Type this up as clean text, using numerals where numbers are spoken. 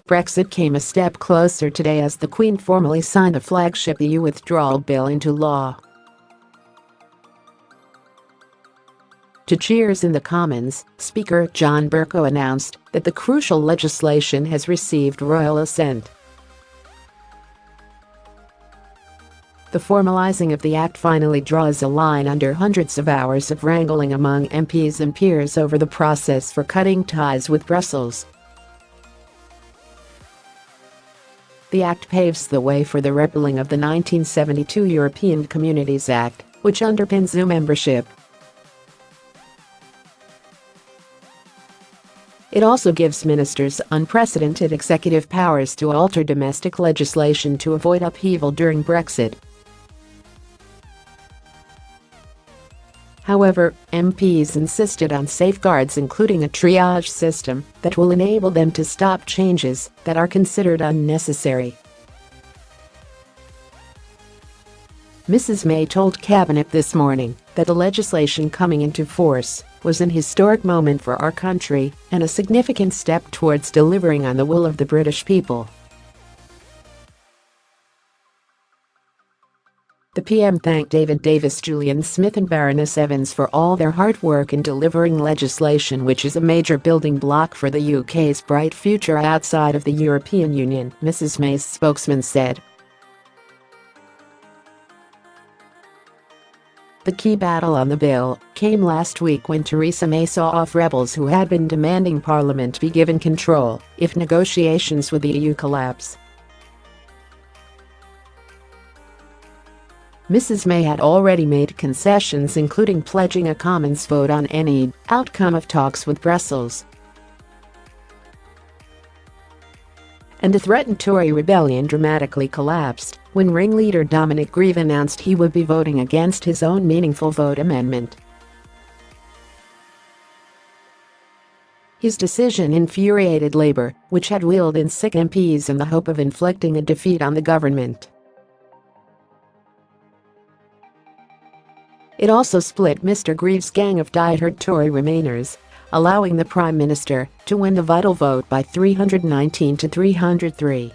Brexit came a step closer today as the Queen formally signed the flagship EU Withdrawal Bill into law. To cheers in the Commons, Speaker John Bercow announced that the crucial legislation has received Royal Assent. The formalising of the Act finally draws a line under hundreds of hours of wrangling among MPs and peers over the process for cutting ties with Brussels. The Act paves the way for the repealing of the 1972 European Communities Act, which underpins EU membership. It also gives ministers unprecedented executive powers to alter domestic legislation to avoid upheaval during Brexit. However, MPs insisted on safeguards including a triage system that will enable them to stop changes that are considered unnecessary. Mrs May told Cabinet this morning that the legislation coming into force was an historic moment for our country and a significant step towards delivering on the will of the British people. The PM thanked David Davis, Julian Smith and Baroness Evans for all their hard work in delivering legislation which is a major building block for the UK's bright future outside of the European Union, Mrs May's spokesman said. The key battle on the bill came last week when Theresa May saw off rebels who had been demanding Parliament be given control if negotiations with the EU collapse. Mrs May had already made concessions including pledging a Commons vote on any outcome of talks with Brussels. And a threatened Tory rebellion dramatically collapsed when ringleader Dominic Grieve announced he would be voting against his own meaningful vote amendment. His decision infuriated Labour, which had wheeled in sick MPs in the hope of inflicting a defeat on the government. It also split Mr Grieve's gang of diehard Tory Remainers, allowing the Prime Minister to win the vital vote by 319 to 303.